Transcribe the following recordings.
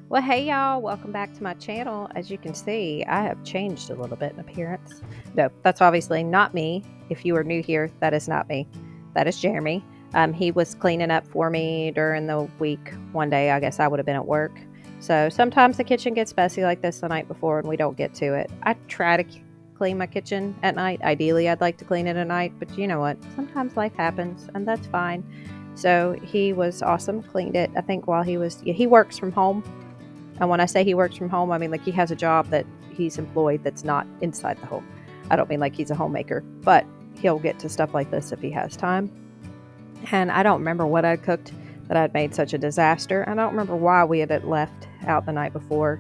Well, hey y'all, welcome back to my channel. As you can see, I have changed a little bit in appearance. No, that's obviously not me. If you are new here, that is not me. That is Jeremy. He was cleaning up for me during the week. One day, I guess I would have been at work. So sometimes the kitchen gets messy like this the night before and we don't get to it. I try to clean my kitchen at night. Ideally, I'd like to clean it at night, but you know what? Sometimes life happens and that's fine. So he was awesome, cleaned it. I think while he works from home. And when I say he works from home, I mean like he has a job that he's employed that's not inside the home. I don't mean like he's a homemaker, but he'll get to stuff like this if he has time. And I don't remember what I'd cooked that I'd made such a disaster. I don't remember why we had it left out the night before.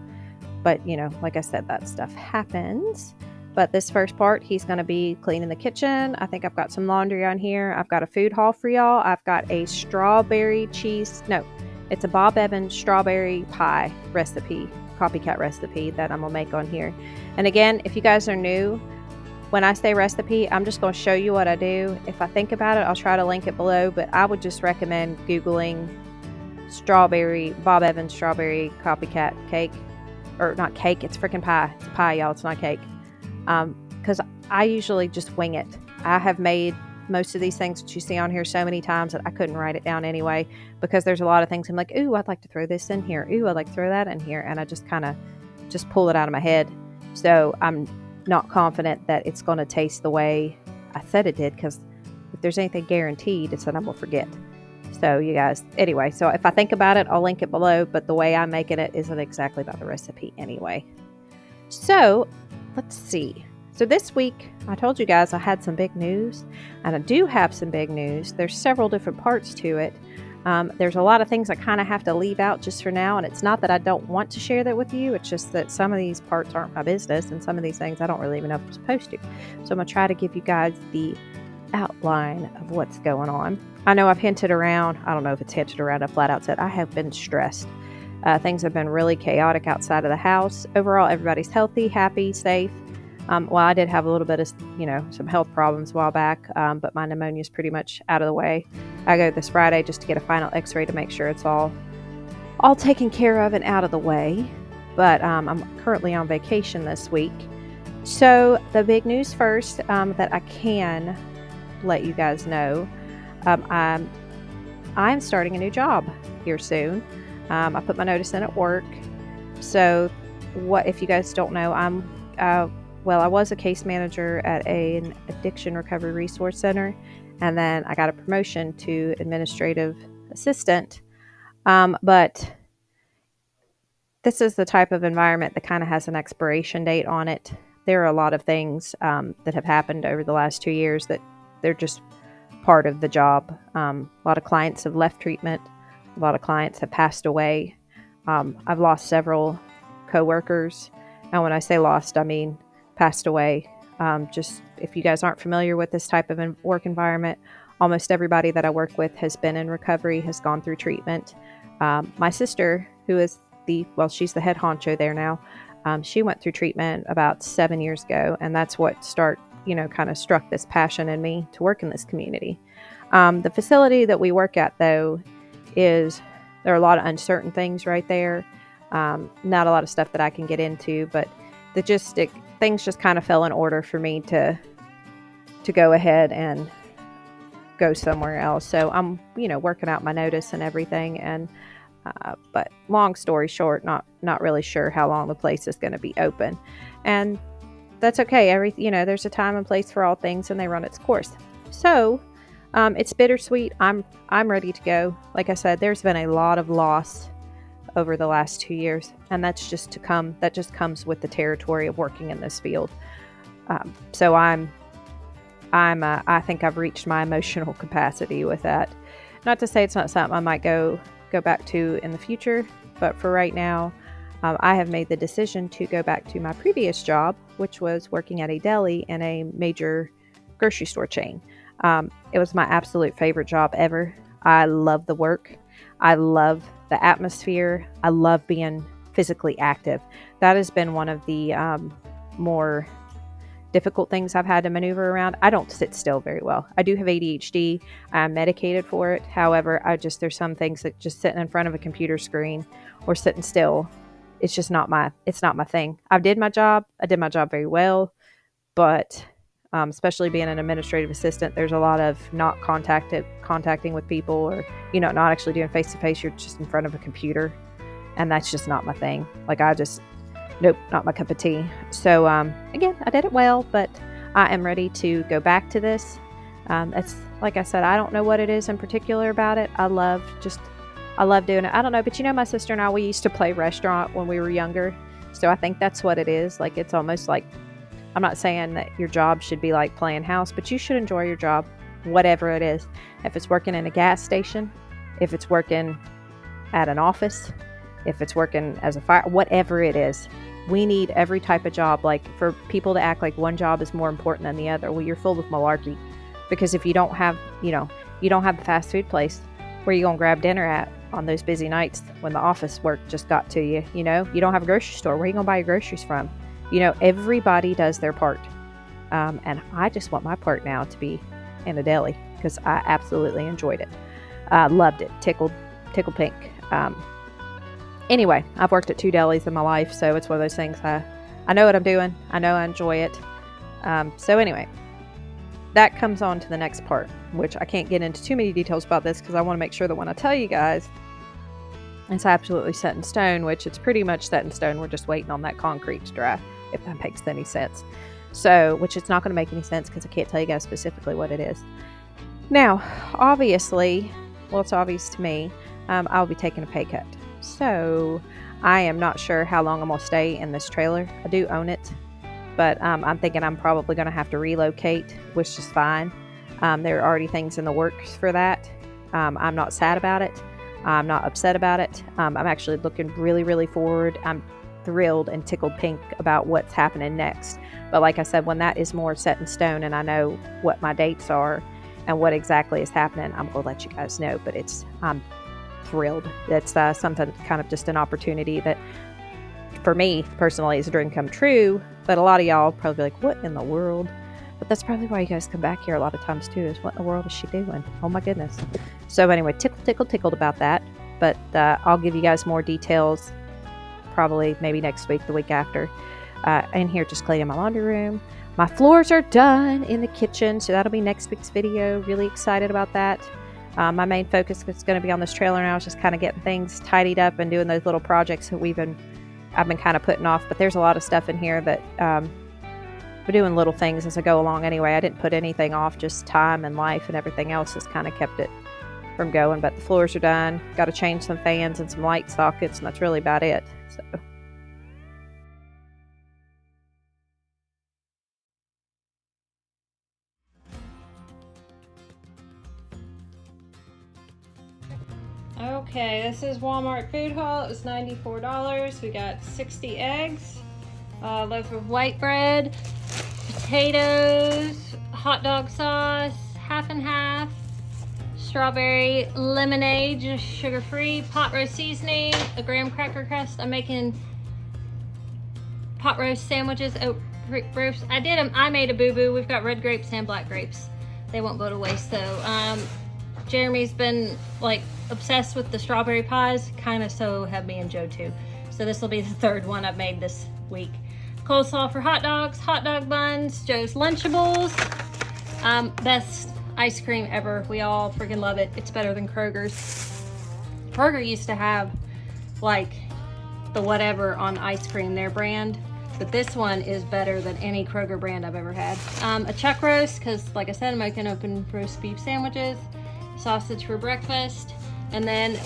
But, you know, like I said, that stuff happens. But this first part, he's going to be cleaning the kitchen. I think I've got some laundry on here. I've got a food haul for y'all. I've got a it's a Bob Evans strawberry pie recipe, copycat recipe that I'm going to make on here. And again, if you guys are new, when I say recipe, I'm just going to show you what I do. If I think about it, I'll try to link it below, but I would just recommend Googling Bob Evans strawberry copycat cake. Or not cake, it's freaking pie. It's a pie, y'all. It's not cake. Because I usually just wing it. I have made most of these things that you see on here so many times that I couldn't write it down anyway, because there's a lot of things I'm like, ooh, I'd like to throw this in here. Ooh, I'd like to throw that in here. And I just kind of just pull it out of my head. So I'm not confident that it's going to taste the way I said it did, because if there's anything guaranteed, it's that I'm going to forget. So you guys, anyway, so if I think about it, I'll link it below, but the way I'm making it isn't exactly about the recipe anyway. So let's see. So this week, I told you guys I had some big news, and I do have some big news. There's several different parts to it. There's a lot of things I kind of have to leave out just for now, and it's not that I don't want to share that with you. It's just that some of these parts aren't my business, and some of these things I don't really even know if I'm supposed to. So I'm going to try to give you guys the outline of what's going on. I know I've hinted around. I don't know if it's hinted around. I flat out said I have been stressed. Things have been really chaotic outside of the house. Overall, everybody's healthy, happy, safe. Well, I did have a little bit of, some health problems a while back, but my pneumonia is pretty much out of the way. I go this Friday just to get a final x-ray to make sure it's all taken care of and out of the way. But I'm currently on vacation this week. So the big news first that I can let you guys know, I'm starting a new job here soon. I put my notice in at work. So what, if you guys don't know, I was a case manager at an addiction recovery resource center, and then I got a promotion to administrative assistant. But this is the type of environment that kind of has an expiration date on it. There are a lot of things that have happened over the last 2 years that they're just part of the job. A lot of clients have left treatment. A lot of clients have passed away. I've lost several coworkers. And when I say lost, I mean passed away. Just if you guys aren't familiar with this type of work environment, almost everybody that I work with has been in recovery, has gone through treatment. My sister, who is she's the head honcho there now. She went through treatment about 7 years ago, and that's what kind of struck this passion in me to work in this community. The facility that we work at, though, there are a lot of uncertain things right there. Not a lot of stuff that I can get into, but things just kind of fell in order for me to go ahead and go somewhere else. So I'm, working out my notice and everything. And but long story short, not really sure how long the place is going to be open, and that's okay. There's a time and place for all things, and they run its course. So it's bittersweet. I'm ready to go. Like I said, there's been a lot of loss over the last 2 years, and that just comes with the territory of working in this field. So I think I've reached my emotional capacity with that. Not to say it's not something I might go back to in the future, but for right now, I have made the decision to go back to my previous job, which was working at a deli in a major grocery store chain. It was my absolute favorite job ever. I love the work. I love the atmosphere. I love being physically active. That has been one of the more difficult things I've had to maneuver around. I don't sit still very well. I do have ADHD. I'm medicated for it. However, there's some things that just sitting in front of a computer screen or sitting still it's just not my thing. I did my job very well, but especially being an administrative assistant, there's a lot of not contacting with people, or not actually doing face to face. You're just in front of a computer, and that's just not my thing. Like, nope, not my cup of tea. So again, I did it well, but I am ready to go back to this. It's like I said, I don't know what it is in particular about it. I love doing it. I don't know, but my sister and I, we used to play restaurant when we were younger. So I think that's what it is. Like, it's almost like, I'm not saying that your job should be like playing house, but you should enjoy your job, whatever it is. If it's working in a gas station, if it's working at an office, if it's working as a fire, whatever it is. We need every type of job. Like, for people to act like one job is more important than the other, well, you're full of malarkey. Because if you don't have, you don't have the fast food place where you gonna grab dinner at on those busy nights when the office work just got to you, you don't have a grocery store. Where are you gonna buy your groceries from? Everybody does their part. And I just want my part now to be in a deli, because I absolutely enjoyed it. Loved it. Tickled pink. Anyway, I've worked at 2 delis in my life, so it's one of those things. I know what I'm doing. I know I enjoy it. So anyway, that comes on to the next part, which I can't get into too many details about this, because I want to make sure that when I tell you guys, it's absolutely set in stone, which it's pretty much set in stone. We're just waiting on that concrete to dry, if that makes any sense. So, which it's not going to make any sense, because I can't tell you guys specifically what it is. Now, obviously, well, it's obvious to me, I'll be taking a pay cut. So I am not sure how long I'm going to stay in this trailer. I do own it, but I'm thinking I'm probably going to have to relocate, which is fine. There are already things in the works for that. I'm not sad about it. I'm not upset about it. I'm actually looking really, really forward. I'm thrilled and tickled pink about what's happening next. But like I said, when that is more set in stone and I know what my dates are and what exactly is happening, I'm going to let you guys know. But I'm thrilled. It's something, kind of just an opportunity that for me personally is a dream come true, but a lot of y'all probably like, what in the world? But that's probably why you guys come back here a lot of times too, is what in the world is she doing? Oh my goodness. So anyway, tickled about that, but I'll give you guys more details probably maybe next week, the week after. In here, just cleaning my laundry room. My floors are done in the kitchen, so that'll be next week's video. Really excited about that. My main focus is going to be on this trailer now, is just kind of getting things tidied up and doing those little projects that I've been kind of putting off. But there's a lot of stuff in here that we're doing little things as I go along anyway. I didn't put anything off, just time and life and everything else has kind of kept it from going. But the floors are done. Got to change some fans and some light sockets, and that's really about it. So. Okay, this is Walmart food haul. It was $94. We got 60 eggs, a loaf of white bread, potatoes, hot dog sauce, half and half, strawberry lemonade, just sugar-free, pot roast seasoning, a graham cracker crust. I'm making pot roast sandwiches, oat roast. I did them. I made a boo-boo. We've got red grapes and black grapes. They won't go to waste though. Jeremy's been like obsessed with the strawberry pies, kind of, so have me and Joe too. So this will be the 3rd one I've made this week. Coleslaw for hot dogs, hot dog buns, Joe's Lunchables. Best ice cream ever. We all freaking love it. It's better than Kroger's. Kroger used to have like the whatever on ice cream, their brand, but this one is better than any Kroger brand I've ever had. A chuck roast, because like I said, I'm making open roast beef sandwiches, sausage for breakfast, and then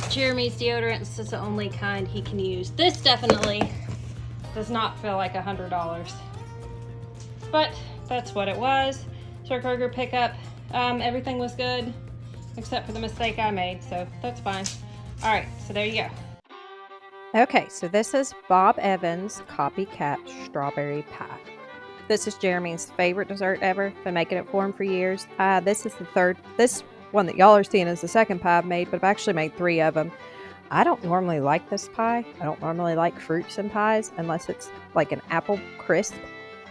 Jeremy's deodorant. This is the only kind he can use. This definitely does not feel like $100, but that's what it was. So our Kroger pickup, everything was good except for the mistake I made, so that's fine. All right, so there you go. Okay, so this is Bob Evans Copycat Strawberry Pie. This is Jeremy's favorite dessert ever. Been making it for him for years. This is the 3rd. This one that y'all are seeing is the 2nd pie I've made, but I've actually made 3 of them. I don't normally like this pie. I don't normally like fruits in pies unless it's like an apple crisp,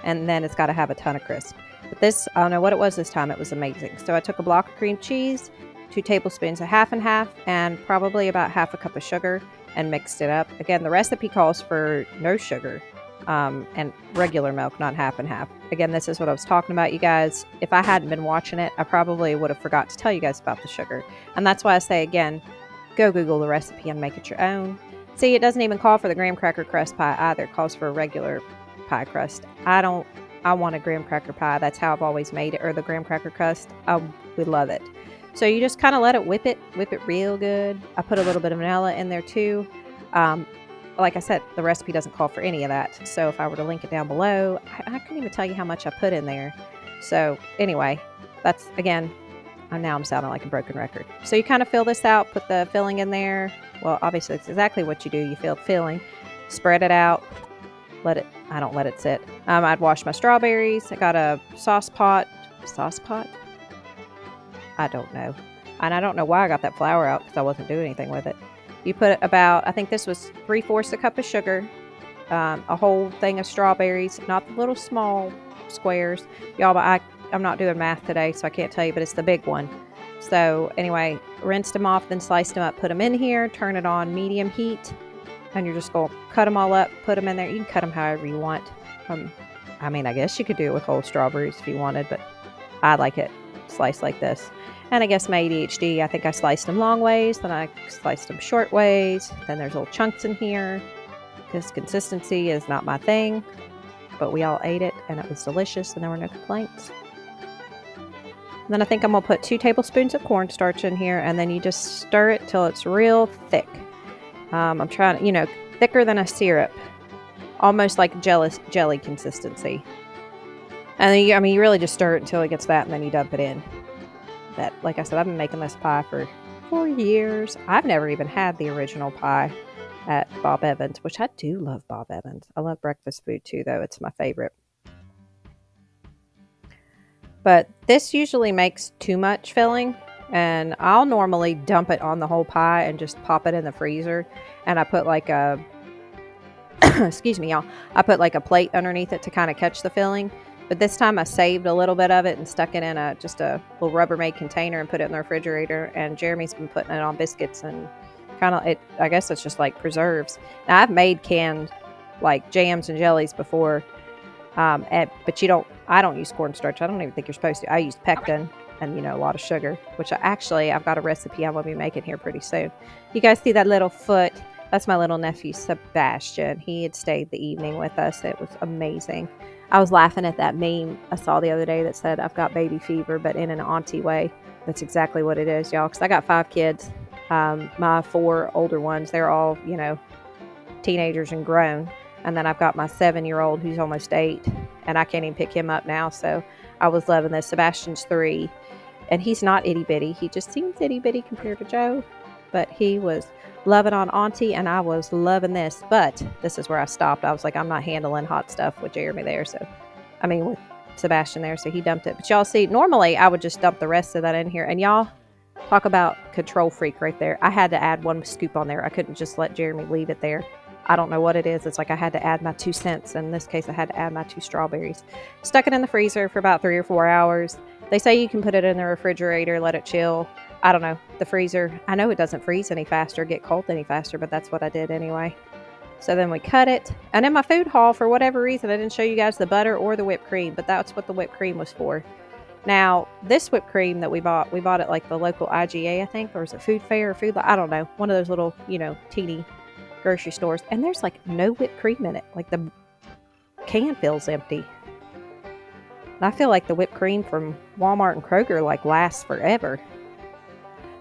and then it's got to have a ton of crisp. But this, I don't know what it was this time. It was amazing. So I took a block of cream cheese, 2 tablespoons of half and half, and probably about half a cup of sugar, and mixed it up. Again, the recipe calls for no sugar and regular milk, not half and half. Again, this is what I was talking about, you guys. If I hadn't been watching it, I probably would have forgot to tell you guys about the sugar. And that's why I say, again, go Google the recipe and make it your own. See, it doesn't even call for the graham cracker crust pie either. It calls for a regular pie crust. I want a graham cracker pie. That's how I've always made it, or the graham cracker crust. We love it. So you just kind of let it whip it real good. I put a little bit of vanilla in there too. Like I said, the recipe doesn't call for any of that. So if I were to link it down below, I couldn't even tell you how much I put in there. So anyway, that's, again, now I'm sounding like a broken record. So you kind of fill this out, put the filling in there. Well, obviously it's exactly what you do. You fill the filling, spread it out, I don't let it sit. I'd wash my strawberries. I got a sauce pot. I don't know. And I don't know why I got that flour out because I wasn't doing anything with it. You put about, I think this was 3/4 a cup of sugar, a whole thing of strawberries, not the little small squares. Y'all, but I'm not doing math today, so I can't tell you, but it's the big one. So anyway, rinsed them off, then sliced them up, put them in here, turn it on medium heat, and you're just going to cut them all up, put them in there. You can cut them however you want. I mean, I guess you could do it with whole strawberries if you wanted, but I like it sliced like this. And I guess my ADHD, I think I sliced them long ways, then I sliced them short ways. Then there's little chunks in here because consistency is not my thing. But we all ate it and it was delicious and there were no complaints. And then I think I'm going to put 2 tablespoons of cornstarch in here, and then you just stir it till it's real thick. I'm trying to, thicker than a syrup, almost like jelly consistency. And then you really just stir it until it gets that, and then you dump it in. That, like I said, I've been making this pie for 4 years. I've never even had the original pie at Bob Evans, which I do love Bob Evans. I love breakfast food too, though. It's my favorite. But this usually makes too much filling, and I'll normally dump it on the whole pie and just pop it in the freezer. And I put like a, excuse me, y'all. I put like a plate underneath it to kind of catch the filling. But this time I saved a little bit of it and stuck it in just a little Rubbermaid container and put it in the refrigerator. And Jeremy's been putting it on biscuits and I guess it's just like preserves. Now I've made canned like jams and jellies before, but I don't use cornstarch. I don't even think you're supposed to. I use pectin and a lot of sugar, which I've got a recipe I'm gonna be making here pretty soon. You guys see that little foot? That's my little nephew Sebastian. He had stayed the evening with us. It was amazing. I was laughing at that meme I saw the other day that said, I've got baby fever, but in an auntie way. That's exactly what it is, y'all, because I got 5 kids. My 4 older ones, they're all, teenagers and grown. And then I've got my 7-year-old who's almost 8, and I can't even pick him up now. So I was loving this. Sebastian's 3, and he's not itty-bitty. He just seems itty-bitty compared to Joe, but he was loving on auntie, and I was loving this. But this is where I stopped. I was like, I'm not handling hot stuff with Jeremy there. With Sebastian there. So he dumped it. But y'all see, normally I would just dump the rest of that in here. And y'all, talk about control freak right there. I had to add 1 scoop on there. I couldn't just let Jeremy leave it there. I don't know what it is. It's like I had to add my 2 cents. In this case, I had to add my 2 strawberries. Stuck it in the freezer for about 3 or 4 hours. They say you can put it in the refrigerator, let it chill. I don't know. The freezer, I know it doesn't freeze any faster, get cold any faster, but that's what I did anyway. So then we cut it. And in my food haul, for whatever reason, I didn't show you guys the butter or the whipped cream, but that's what the whipped cream was for. Now, this whipped cream that we bought at like the local IGA, I think, or is it Food Fair or I don't know. One of those little, teeny grocery stores. And there's like no whipped cream in it. Like the can feels empty. And I feel like the whipped cream from Walmart and Kroger lasts forever.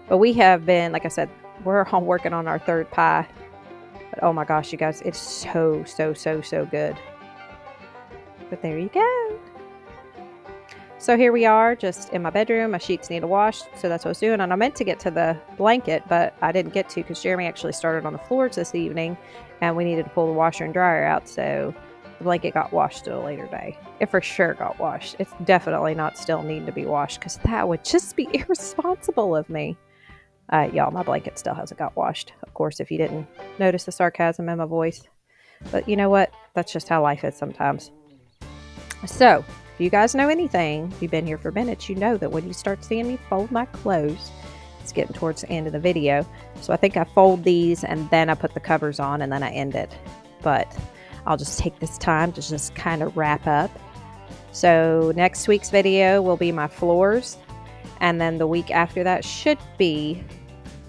But we have been, like I said, we're working on our 3rd pie. But oh my gosh, you guys, it's so, so, so, so good. But there you go. So here we are, just in my bedroom. My sheets need a wash, so that's what I was doing. And I meant to get to the blanket, but I didn't get to because Jeremy actually started on the floors this evening, and we needed to pull the washer and dryer out, so the blanket got washed at a later day. It for sure got washed. It's definitely not still needing to be washed because that would just be irresponsible of me. Y'all, my blanket still hasn't got washed. Of course, if you didn't notice the sarcasm in my voice. But you know what? That's just how life is sometimes. So, if you guys know anything, if you've been here for minutes, you know that when you start seeing me fold my clothes, It's getting towards the end of the video. So I think I fold these and then I put the covers on and then I end it. But I'll just take this time to just kind of wrap up. So next week's video will be my floors. And then the week after that should be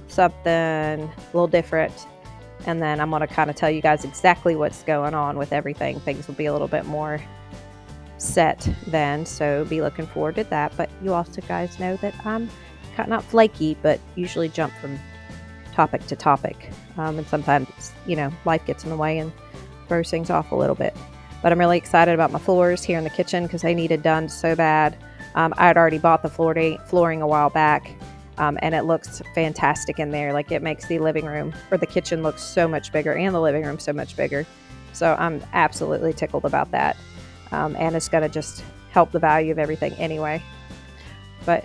something a little different. And then I'm going to kind of tell you guys exactly what's going on with everything. Things will be a little bit more set then, so be looking forward to that. But you also guys know that I'm not flaky, but usually jump from topic to topic. And sometimes, you know, life gets in the way and throws things off a little bit. But I'm really excited about my floors here in the kitchen because they needed done so bad. I had already bought the flooring a while back. And it looks fantastic in there. Like, it makes the living room or the kitchen look so much bigger and the living room so much bigger. So I'm absolutely tickled about that. And it's going to just help the value of everything anyway. But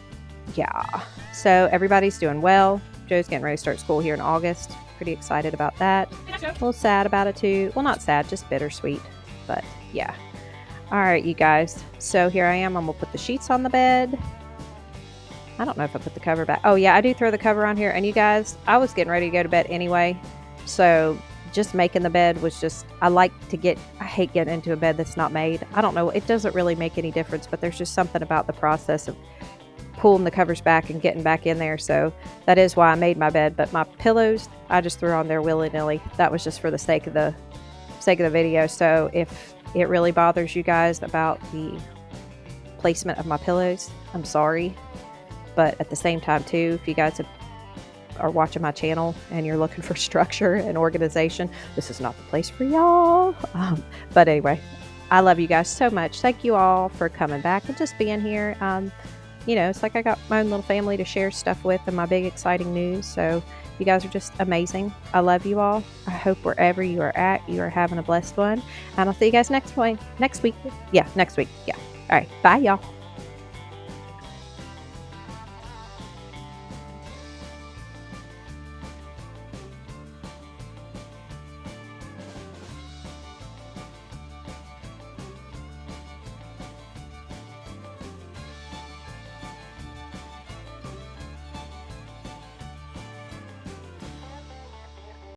yeah, so everybody's doing well. Joe's getting ready to start school here in August. Pretty excited about that. A little sad about it too. Well, not sad, just bittersweet. But yeah. All right, you guys. So here I am. I'm going to put the sheets on the bed. I don't know if I put the cover back. Oh yeah, I do throw the cover on here. And you guys, I was getting ready to go to bed anyway. So just making the bed was just, I hate getting into a bed that's not made. I don't know, it doesn't really make any difference, but there's just something about the process of pulling the covers back and getting back in there. So that is why I made my bed. But my pillows, I just threw on there willy-nilly. That was just for the sake of the video. So if it really bothers you guys about the placement of my pillows, I'm sorry. But at the same time too, if you guys are watching my channel and you're looking for structure and organization, this is not the place for y'all. But anyway, I love you guys so much. Thank you all for coming back and just being here. You know, it's like I got my own little family to share stuff with and my big exciting news. So you guys are just amazing. I love you all. I hope wherever you are at, you are having a blessed one. And I'll see you guys next week. Yeah, next week. Yeah. All right. Bye, y'all.